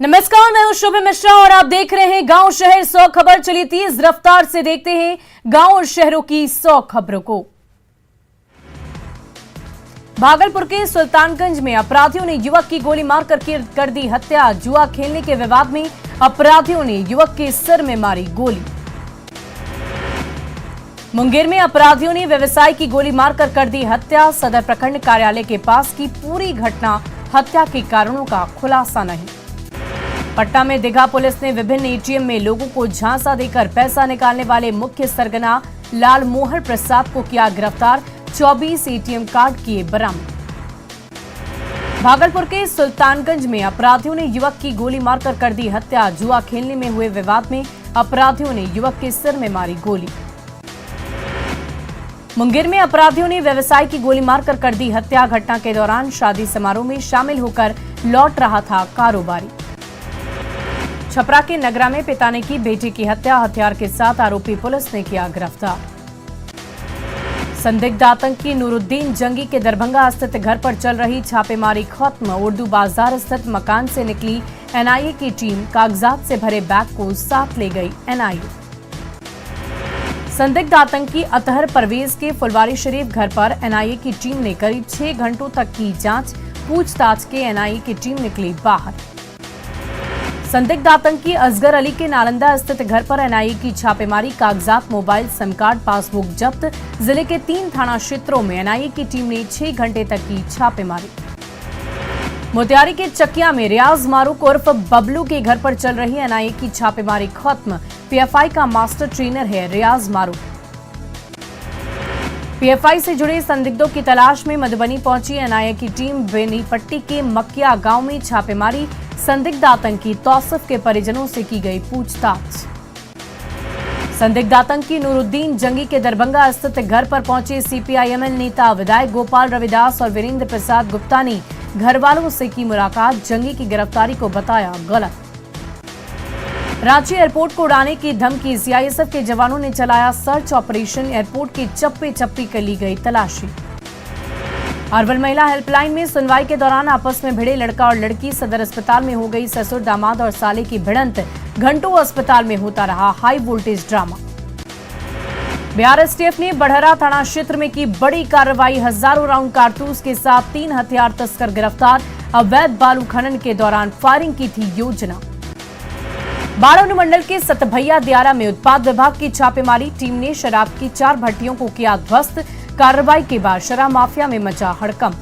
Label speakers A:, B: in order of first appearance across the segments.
A: नमस्कार, मैं हूं शुभ मिश्रा और आप देख रहे हैं गांव शहर 100 खबर। चलिए तेज रफ्तार से देखते हैं गांव और शहरों की 100 खबरों को। भागलपुर के सुल्तानगंज में अपराधियों ने युवक की गोली मारकर कर दी हत्या। जुआ खेलने के विवाद में अपराधियों ने युवक के सिर में मारी गोली। मुंगेर में अपराधियों ने व्यवसायी की गोली मारकर कर दी हत्या। सदर प्रखंड कार्यालय के पास की पूरी घटना, हत्या के कारणों का खुलासा नहीं। पटना में दीघा पुलिस ने विभिन्न एटीएम में लोगों को झांसा देकर पैसा निकालने वाले मुख्य सरगना लाल मोहर प्रसाद को किया गिरफ्तार। 24 एटीएम कार्ड किए बरामद। भागलपुर के सुल्तानगंज में अपराधियों ने युवक की गोली मारकर कर दी हत्या। जुआ खेलने में हुए विवाद में अपराधियों ने युवक के सिर में मारी गोली। मुंगेर में अपराधियों ने व्यवसायी की गोली मारकर कर दी हत्या। घटना के दौरान शादी समारोह में शामिल होकर लौट रहा था कारोबारी। छपरा के नगरा में पिता ने की बेटी की हत्या। हथियार के साथ आरोपी पुलिस ने किया गिरफ्तार। संदिग्ध आतंकी नूरुद्दीन जंगी के दरभंगा स्थित घर पर चल रही छापेमारी खत्म। उर्दू बाजार स्थित मकान से निकली एनआईए की टीम। कागजात से भरे बैग को साथ ले गई एनआईए। संदिग्ध आतंकी अतहर परवेज के फुलवारी शरीफ घर पर एनआईए की टीम ने करीब 6 घंटों तक की जांच। पूछताछ के एनआईए की टीम निकली बाहर। संदिग्ध आतंकी असगर अली के नालंदा स्थित घर पर एनआईए की छापेमारी। कागजात, मोबाइल, सिम कार्ड, पासबुक जब्त। जिले के 3 थाना क्षेत्रों में एनआईए की टीम ने 6 घंटे तक की छापेमारी। मोतिहारी के चकिया में रियाज मारूक उर्फ बबलू के घर पर चल रही एनआईए की छापेमारी खत्म। पीएफआई का मास्टर ट्रेनर है रियाज मारूक। पीएफआई से जुड़े संदिग्धों की तलाश में मधुबनी पहुंची एनआईए की टीम। बेनीपट्टी के मक्किया गांव में छापेमारी। संदिग्ध आतंकी तौसिफ के परिजनों से की गई पूछताछ। संदिग्ध आतंकी नूरुद्दीन जंगी के दरभंगा स्थित घर पर पहुंचे सीपीआईएमएल नेता विधायक गोपाल रविदास और वीरेंद्र प्रसाद गुप्ता ने घर वालों से की मुलाकात। जंगी की गिरफ्तारी को बताया गलत। रांची एयरपोर्ट को उड़ाने की धमकी। सीआईएसएफ के जवानों ने चलाया सर्च ऑपरेशन। एयरपोर्ट की चप्पे चप्पी कर ली गई तलाशी। अरवल महिला हेल्पलाइन में सुनवाई के दौरान आपस में भिड़े लड़का और लड़की। सदर अस्पताल में हो गई ससुर, दामाद और साले की भिड़ंत। घंटों अस्पताल में होता रहा high voltage drama. Bihar STF ने बड़हरा थाना क्षेत्र में की बड़ी कार्रवाई। हजारों राउंड कारतूस के साथ 3 हथियार तस्कर गिरफ्तार। अवैध बालू खनन के दौरान फायरिंग की थी योजना। बाढ़ अनुमंडल के सतभैया दियारा में उत्पाद विभाग की छापेमारी। टीम ने शराब की 4 भट्टियों को किया ध्वस्त। कार्रवाई के बाद शराब माफिया में मचा हड़कंप।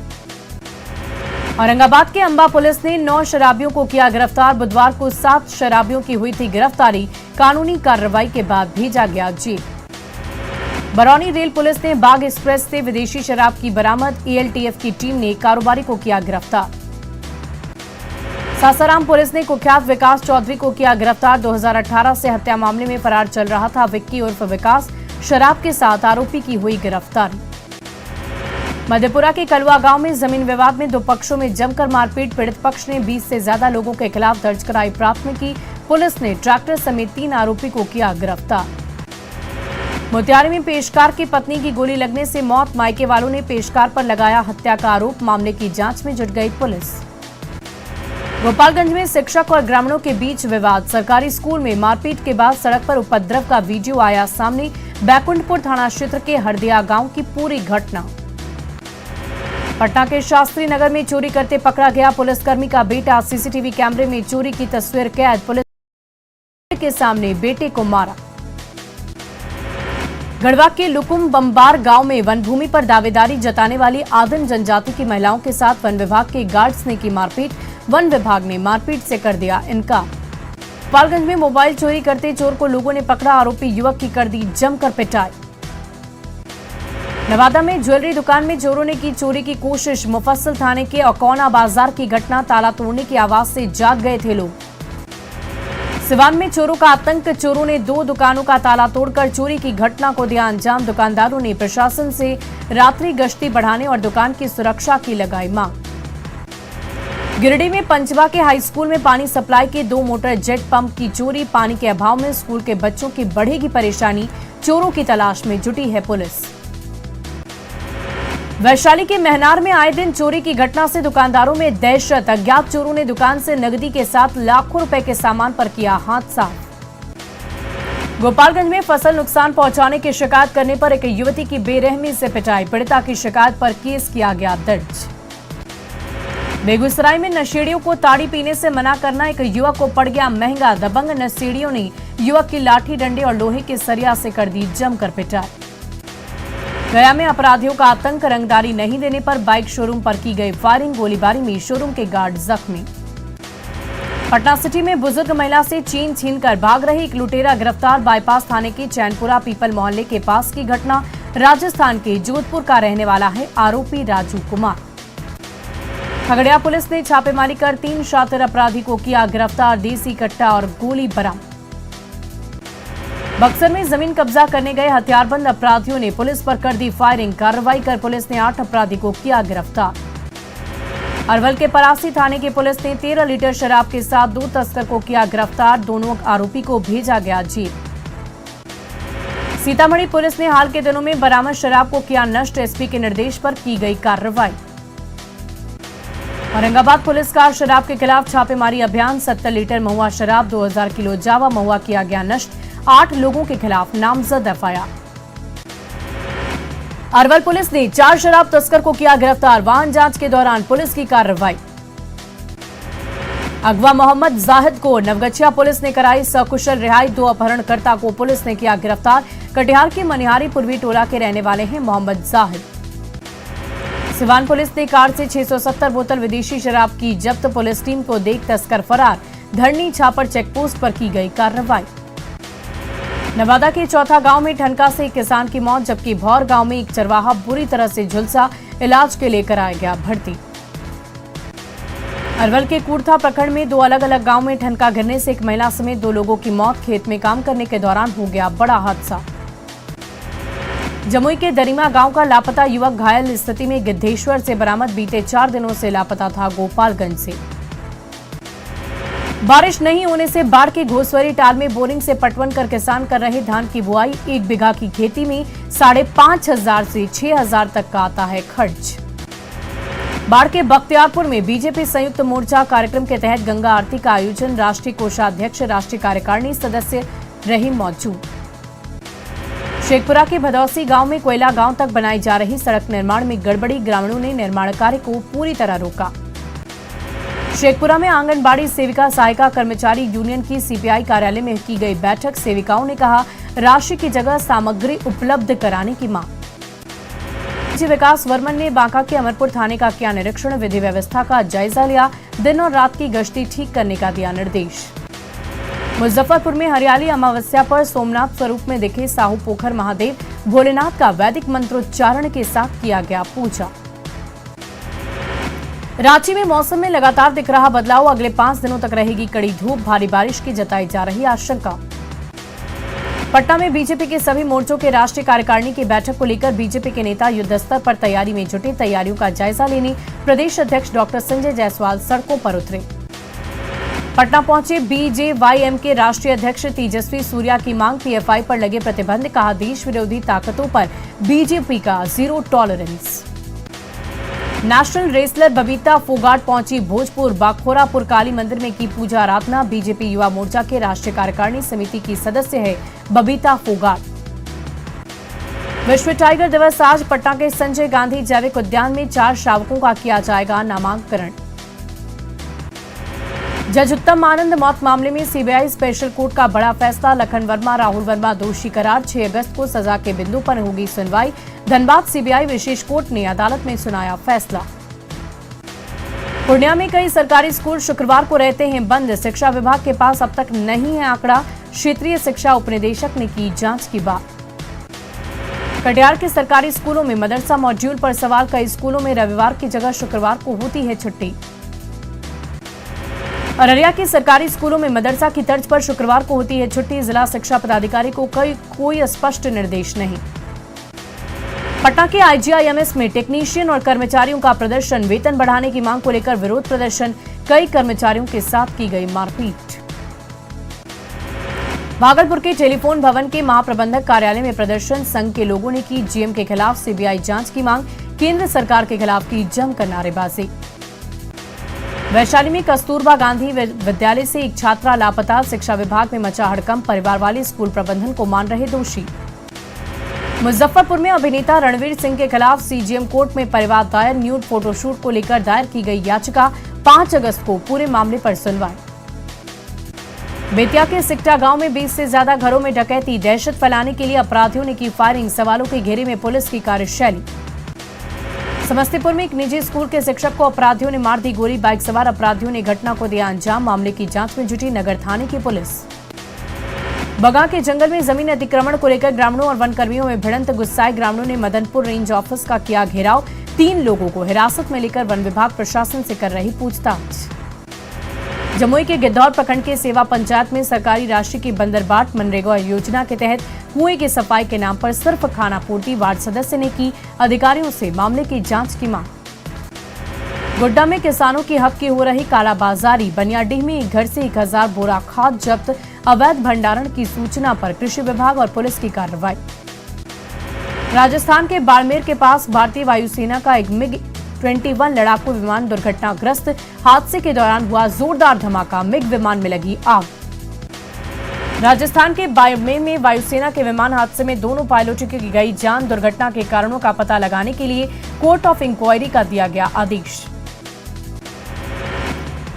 A: औरंगाबाद के अंबा पुलिस ने 9 शराबियों को किया गिरफ्तार। बुधवार को 7 शराबियों की हुई थी गिरफ्तारी। कानूनी कार्रवाई के बाद भेजा गया जेल। बरौनी रेल पुलिस ने बाग एक्सप्रेस से विदेशी शराब की बरामद। एएलटीएफ की टीम ने कारोबारी को किया गिरफ्तार। सासाराम पुलिस ने कुख्यात विकास चौधरी को किया गिरफ्तार। 2018 से हत्या मामले में फरार चल रहा था विक्की उर्फ विकास। शराब के साथ आरोपी की हुई गिरफ्तारी। मधेपुरा के कलवा गांव में जमीन विवाद में 2 पक्षों में जमकर मारपीट। पीड़ित पक्ष ने 20 से ज्यादा लोगों के खिलाफ दर्ज कराई प्राथमिकी। पुलिस ने ट्रैक्टर समेत 3 आरोपी को किया गिरफ्तार। मोतिहारी में पेशकार की पत्नी की गोली लगने से मौत। मायके वालों ने पेशकार पर लगाया हत्या का आरोप। मामले की जांच में जुट गई पुलिस। गोपालगंज में शिक्षक और ग्रामीणों के बीच विवाद। सरकारी स्कूल में मारपीट के बाद सड़क पर उपद्रव का वीडियो आया सामने। बैकुंठपुर थाना क्षेत्र के हरदिया गांव की पूरी घटना। पटना के शास्त्री नगर में चोरी करते पकड़ा गया पुलिसकर्मी का बेटा। सीसीटीवी कैमरे में चोरी की तस्वीर कैद। पुलिस के सामने बेटे को मारा। गढ़वा के लुकुम बम्बार गांव में वन भूमि पर दावेदारी जताने वाली आदिम जनजाति की महिलाओं के साथ वन विभाग के गार्ड्स ने की मारपीट। वन विभाग ने मारपीट से कर दिया इनकार। गोपालगंज में मोबाइल चोरी करते चोर को लोगों ने पकड़ा। आरोपी युवक की कर दी जमकर पिटाई। नवादा में ज्वेलरी दुकान में चोरों ने की चोरी की कोशिश। मुफस्सिल थाने के अकौना बाजार की घटना। ताला तोड़ने की आवाज से जाग गए थे लोग। सिवान में चोरों का आतंक। चोरों ने 2 दुकानों का ताला तोड़कर चोरी की घटना को दिया अंजाम। दुकानदारों ने प्रशासन से रात्रि गश्ती बढ़ाने और दुकान की सुरक्षा की लगाई मांग। गिरिडीह में पंचवा के हाई स्कूल में पानी सप्लाई के 2 मोटर जेट पंप की चोरी। पानी के अभाव में स्कूल के बच्चों की बढ़ेगी परेशानी। चोरों की तलाश में जुटी है पुलिस। वैशाली के महनार में आए दिन चोरी की घटना से दुकानदारों में दहशत। अज्ञात चोरों ने दुकान से नकदी के साथ लाखों रुपए के सामान पर किया हाथ साफ। गोपालगंज में फसल नुकसान पहुंचाने की शिकायत करने पर एक युवती की बेरहमी से पिटाई। पीड़िता की शिकायत पर केस किया गया दर्ज। बेगूसराय में नशेड़ियों को ताड़ी पीने से मना करना एक युवक को पड़ गया महंगा। दबंग नशेड़ियों ने युवक की लाठी डंडे और लोहे के सरिया से कर दी जमकर पिटाई। गया में अपराधियों का आतंक। रंगदारी नहीं देने पर बाइक शोरूम पर की गई फायरिंग। गोलीबारी में शोरूम के गार्ड जख्मी। पटना सिटी में बुजुर्ग महिला से चेन छीनकर भाग रही एक लुटेरा गिरफ्तार। बाईपास थाने के चैनपुरा पीपल मोहल्ले के पास की घटना। राजस्थान के जोधपुर का रहने वाला है आरोपी राजू कुमार। खगड़िया पुलिस ने छापेमारी कर 3 शातिर अपराधी को किया गिरफ्तार। देसी कट्टा और गोली बरामद। बक्सर में जमीन कब्जा करने गए हथियारबंद अपराधियों ने पुलिस पर कर दी फायरिंग। कार्रवाई कर पुलिस ने 8 अपराधी को किया गिरफ्तार। अरवल के परासी थाने की पुलिस ने 13 लीटर शराब के साथ 2 तस्कर को किया गिरफ्तार। दोनों आरोपी को भेजा गया जेल। सीतामढ़ी पुलिस ने हाल के दिनों में बरामद शराब को किया नष्ट। एसपी के निर्देश पर की गई कार्रवाई। औरंगाबाद पुलिस का शराब के खिलाफ छापेमारी अभियान। 70 लीटर महुआ शराब, 2000 किलो जावा महुआ किया गया नष्ट। 8 लोगों के खिलाफ नामजद एफआईआर। अरवल पुलिस ने 4 शराब तस्कर को किया गिरफ्तार। वाहन जांच के दौरान पुलिस की कार्रवाई। अगवा मोहम्मद जाहिद को नवगछिया पुलिस ने कराई सकुशल रिहाई। 2 अपहरणकर्ता को पुलिस ने किया गिरफ्तार। कटिहार के मनिहारी पूर्वी टोला के रहने वाले हैं मोहम्मद जाहिद। सिवान पुलिस ने कार से 670 बोतल विदेशी शराब की जब्त। पुलिस टीम को देख तस्कर फरार। धरनी छापर चेकपोस्ट पर की गई कार्रवाई। नवादा के चौथा गांव में ठनका से एक किसान की मौत, जबकि भौर गांव में एक चरवाहा बुरी तरह से झुलसा। इलाज के लिए कराया गया भर्ती। अरवल के कूर्था प्रखंड में 2 अलग अलग गांव में ठनका गिरने से एक महिला समेत 2 लोगों की मौत। खेत में काम करने के दौरान हो गया बड़ा हादसा। जमुई के दरिमा गांव का लापता युवक घायल स्थिति में गिद्धेश्वर से बरामद। बीते 4 दिनों से लापता था गोपालगंज से। बारिश नहीं होने से बाढ़ की घोसवरी टाल में बोरिंग से पटवन कर किसान कर रहे धान की बुआई। 1 बीघा की खेती में 5,500 से 6,000 तक का आता है खर्च। बाढ़ के बख्तियारपुर में बीजेपी संयुक्त मोर्चा कार्यक्रम के तहत गंगा आरती का आयोजन। राष्ट्रीय कोषाध्यक्ष, राष्ट्रीय कार्यकारिणी सदस्य रही मौजूद। शेखपुरा के भदौसी गांव में कोयला गांव तक बनाई जा रही सड़क निर्माण में गड़बड़ी। ग्रामीणों ने निर्माण कार्य को पूरी तरह रोका। शेखपुरा में आंगनबाड़ी सेविका सहायिका कर्मचारी यूनियन की सीपीआई कार्यालय में की गई बैठक। सेविकाओं ने कहा राशि की जगह सामग्री उपलब्ध कराने की मांग। विकास वर्मन ने बांका के अमरपुर थाने का किया निरीक्षण। विधि व्यवस्था का जायजा लिया। दिन और रात की गश्ती ठीक करने का दिया निर्देश। मुजफ्फरपुर में हरियाली अमावस्या पर सोमनाथ स्वरूप में दिखे साहू पोखर महादेव। भोलेनाथ का वैदिक मंत्रोच्चारण के साथ किया गया पूजा। रांची में मौसम में लगातार दिख रहा बदलाव। अगले 5 दिनों तक रहेगी कड़ी धूप। भारी बारिश की जताई जा रही आशंका। पटना में बीजेपी के सभी मोर्चों के राष्ट्रीय कार्यकारिणी की बैठक को लेकर बीजेपी के नेता युद्ध स्तर पर तैयारी में जुटे। तैयारियों का जायजा लेने प्रदेश अध्यक्ष डॉक्टर संजय जायसवाल सड़कों पर उतरे। पटना पहुंचे बीजेवाईएम के राष्ट्रीय अध्यक्ष तेजस्वी सूर्या की मांग। पीएफआई पर लगे प्रतिबंध। कहा देश विरोधी ताकतों पर बीजेपी का 0 tolerance. National wrestler Babita Phogat पहुंची भोजपुर। बाखोरापुर काली मंदिर में की पूजा आराधना। बीजेपी युवा मोर्चा के राष्ट्रीय कार्यकारिणी समिति की सदस्य है बबीता फोगाट। विश्व टाइगर दिवस आज। पटना के संजय गांधी जैविक उद्यान में 4 शावकों का किया जाएगा नामांकन। जज उत्तम आनंद मौत मामले में सीबीआई स्पेशल कोर्ट का बड़ा फैसला। लखन वर्मा, राहुल वर्मा दोषी करार। 6 अगस्त को सजा के बिंदु पर होगी सुनवाई। धनबाद सीबीआई विशेष कोर्ट ने अदालत में सुनाया फैसला। पूर्णिया में कई सरकारी स्कूल शुक्रवार को रहते हैं बंद। शिक्षा विभाग के पास अब तक नहीं है आंकड़ा। क्षेत्रीय शिक्षा उपनिदेशक ने की जांच की बात। कटिहार के सरकारी स्कूलों में मदरसा मॉड्यूल पर सवाल। कई स्कूलों में रविवार की जगह शुक्रवार को होती है छुट्टी। अररिया के सरकारी स्कूलों में मदरसा की तर्ज पर शुक्रवार को होती है छुट्टी। जिला शिक्षा पदाधिकारी को कोई स्पष्ट निर्देश नहीं। पटना के आईजीआईएमएस में टेक्नीशियन और कर्मचारियों का प्रदर्शन। वेतन बढ़ाने की मांग को लेकर विरोध प्रदर्शन। कई कर्मचारियों के साथ की गई मारपीट। भागलपुर के टेलीफोन भवन के महाप्रबंधक कार्यालय में प्रदर्शन। संघ के लोगों ने की जीएम के खिलाफ सीबीआई जांच की मांग। केंद्र सरकार के खिलाफ की जमकर नारेबाजी। वैशाली में कस्तूरबा गांधी विद्यालय से एक छात्रा लापता, शिक्षा विभाग में मचा हड़कंप, परिवार वाले स्कूल प्रबंधन को मान रहे दोषी। मुजफ्फरपुर में अभिनेता रणवीर सिंह के खिलाफ सीजेएम कोर्ट में परिवाद दायर, न्यूड फोटोशूट को लेकर दायर की गई याचिका, 5 अगस्त को पूरे मामले पर सुनवाई। बेतिया के सिकटा गांव में 20 से ज्यादा घरों में डकैती, दहशत फैलाने के लिए अपराधियों ने की फायरिंग, सवालों के घेरे में पुलिस की कार्यशैली। समस्तीपुर में एक निजी स्कूल के शिक्षक को अपराधियों ने मार दी गोली, बाइक सवार अपराधियों ने घटना को दिया अंजाम, मामले की जांच में जुटी नगर थाने की पुलिस। बगा के जंगल में जमीन अतिक्रमण को लेकर ग्रामीणों और वनकर्मियों में भिड़ंत, गुस्साए ग्रामीणों ने मदनपुर रेंज ऑफिस का किया घेराव, 3 लोगों को हिरासत में लेकर वन विभाग प्रशासन से कर रही पूछताछ। जमुई के गिद्धौर प्रखंड के सेवा पंचायत में सरकारी राशि की बंदरबाट, मनरेगा योजना के तहत कुएं की सफाई के नाम पर सिर्फ खानापूर्ति, वार्ड सदस्य ने की अधिकारियों से मामले की जांच की मांग। गोड्डा में किसानों की हक की हो रही कालाबाजारी, बनियाडीह में एक घर से 1000 बोरा खाद जब्त, अवैध भंडारण की सूचना पर कृषि विभाग और पुलिस की कार्रवाई। राजस्थान के बाड़मेर के पास भारतीय वायुसेना का एक MiG-21 लड़ाकू विमान दुर्घटनाग्रस्त, हादसे के दौरान हुआ जोरदार धमाका, मिग विमान में लगी आग। राजस्थान के बाड़मेर में वायुसेना के विमान हादसे में दोनों पायलटों की गई जान, दुर्घटना के कारणों का पता लगाने के लिए कोर्ट ऑफ इंक्वायरी का दिया गया आदेश।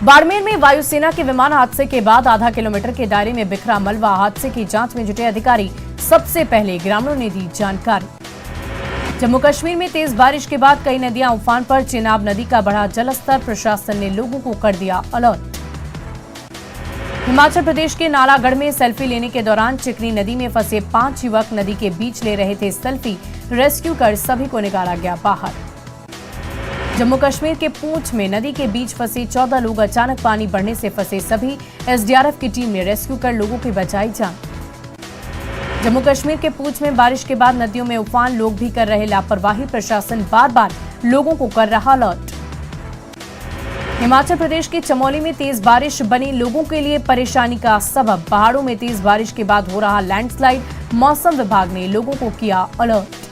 A: बाड़मेर में वायुसेना के विमान हादसे के बाद आधा किलोमीटर के दायरे में बिखरा मलबा, हादसे की जांच में जुटे अधिकारी, सबसे पहले ग्रामीणों ने दी जानकारी। जम्मू कश्मीर में तेज बारिश के बाद कई नदियां उफान पर, चेनाब नदी का बढ़ा जलस्तर, प्रशासन ने लोगों को कर दिया अलर्ट। हिमाचल प्रदेश के नालागढ़ में सेल्फी लेने के दौरान चिकनी नदी में फंसे 5 युवक नदी के बीच ले रहे थे सेल्फी, रेस्क्यू कर सभी को निकाला गया बाहर। जम्मू कश्मीर के पूंछ में नदी के बीच फंसे 14 लोग, अचानक पानी बढ़ने से फंसे सभी, एसडीआरएफ की टीम ने रेस्क्यू कर लोगों की बचाई जान। जम्मू कश्मीर के पूंछ में बारिश के बाद नदियों में उफान, लोग भी कर रहे लापरवाही, प्रशासन बार बार लोगों को कर रहा अलर्ट। हिमाचल प्रदेश के चमोली में तेज बारिश बनी लोगों के लिए परेशानी का सबब, पहाड़ों में तेज बारिश के बाद हो रहा लैंडस्लाइड, मौसम विभाग ने लोगों को किया अलर्ट।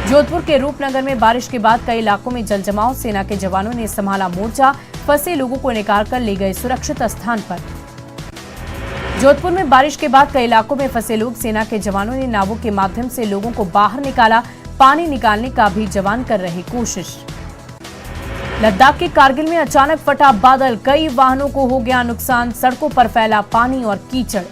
A: जोधपुर के रूपनगर में बारिश के बाद कई इलाकों में जलजमाव, सेना के जवानों ने संभाला मोर्चा, फंसे लोगों को निकालकर ले गए सुरक्षित स्थान पर। जोधपुर में बारिश के बाद कई इलाकों में फंसे लोग, सेना के जवानों ने नावों के माध्यम से लोगों को बाहर निकाला, पानी निकालने का भी जवान कर रहे कोशिश। लद्दाख के कारगिल में अचानक फटा बादल, कई वाहनों को हो गया नुकसान, सड़कों पर फैला पानी और कीचड़।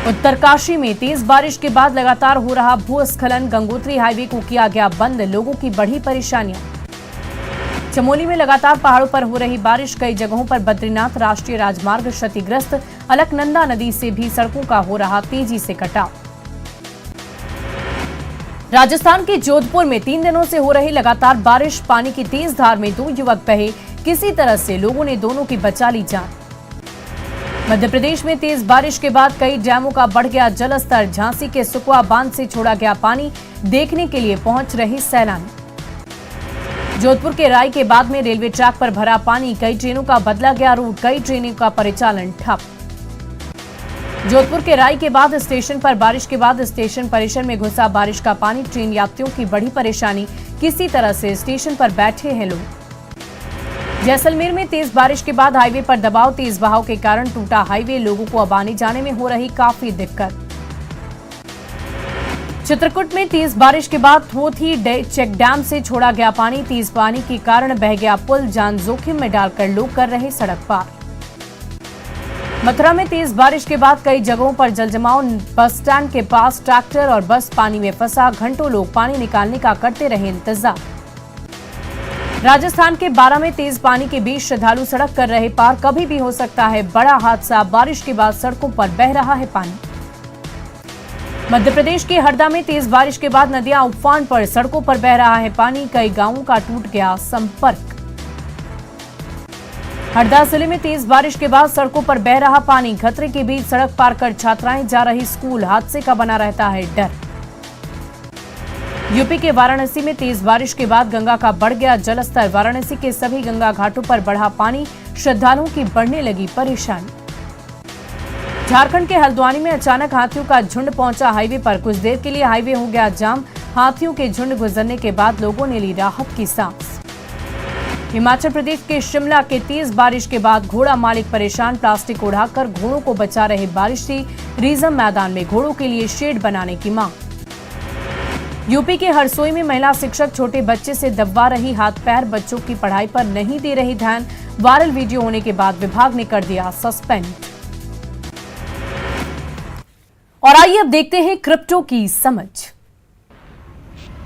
A: उत्तरकाशी में तेज बारिश के बाद लगातार हो रहा भूस्खलन, गंगोत्री हाईवे को किया गया बंद, लोगों की बढ़ी परेशानियां। चमोली में लगातार पहाड़ों पर हो रही बारिश, कई जगहों पर बद्रीनाथ राष्ट्रीय राजमार्ग क्षतिग्रस्त, अलकनंदा नदी से भी सड़कों का हो रहा तेजी से कटाव। राजस्थान के जोधपुर में 3 दिनों से हो रही लगातार बारिश, पानी की तेज धार में 2 युवक बहे, किसी तरह से लोगों ने दोनों की बचा ली जान। मध्य प्रदेश में तेज बारिश के बाद कई डैमों का बढ़ गया जलस्तर, झांसी के सुकवा बांध से छोड़ा गया पानी, देखने के लिए पहुंच रहे सैलानी। जोधपुर के राय के बाद में रेलवे ट्रैक पर भरा पानी, कई ट्रेनों का बदला गया रूट, कई ट्रेनों का परिचालन ठप। जोधपुर के राय के बाद स्टेशन पर बारिश के बाद स्टेशन परिसर में घुसा बारिश का पानी, ट्रेन यात्रियों की बड़ी परेशानी, किसी तरह से स्टेशन पर बैठे हैं लोग। जैसलमेर में तेज बारिश के बाद हाईवे पर दबाव, तेज बहाव के कारण टूटा हाईवे, लोगों को अब आने जाने में हो रही काफी दिक्कत। चित्रकूट में तेज बारिश के बाद थोथी चेक डैम से छोड़ा गया पानी, तेज पानी के कारण बह गया पुल, जान जोखिम में डालकर लोग कर रहे सड़क पार। मथुरा में तेज बारिश के बाद कई जगहों पर जलजमाव, बस स्टैंड के पास ट्रैक्टर और बस पानी में फंसा, घंटों लोग पानी निकालने का करते रहे इंतजार। राजस्थान के बारां में तेज पानी के बीच श्रद्धालु सड़क कर रहे पार, कभी भी हो सकता है बड़ा हादसा, बारिश के बाद सड़कों पर बह रहा है पानी। मध्य प्रदेश के हरदा में तेज बारिश के बाद नदियां उफान पर, सड़कों पर बह रहा है पानी, कई गांवों का टूट गया संपर्क। हरदा जिले में तेज बारिश के बाद सड़कों पर बह रहा पानी, खतरे के बीच सड़क पार कर छात्राएं जा रही स्कूल, हादसे का बना रहता है डर। यूपी के वाराणसी में तेज बारिश के बाद गंगा का बढ़ गया जलस्तर, वाराणसी के सभी गंगा घाटों पर बढ़ा पानी, श्रद्धालुओं की बढ़ने लगी परेशानी। झारखंड के हल्द्वानी में अचानक हाथियों का झुंड पहुंचा हाईवे पर, कुछ देर के लिए हाईवे हो गया जाम, हाथियों के झुंड गुजरने के बाद लोगों ने ली राहत की सांस। हिमाचल प्रदेश के शिमला के तेज बारिश के बाद घोड़ा मालिक परेशान, प्लास्टिक उड़ाकर घोड़ों को बचा रहे बारिश से। रिजम मैदान में घोड़ों के लिए शेड बनाने की मांग। यूपी के हरसोई में महिला शिक्षक छोटे बच्चे से दबवा रही, हाथ पैर, बच्चों की पढ़ाई पर नहीं दे रही ध्यान। वायरल वीडियो होने के बाद विभाग ने कर दिया सस्पेंड। और आइए अब देखते हैं क्रिप्टो की समझ।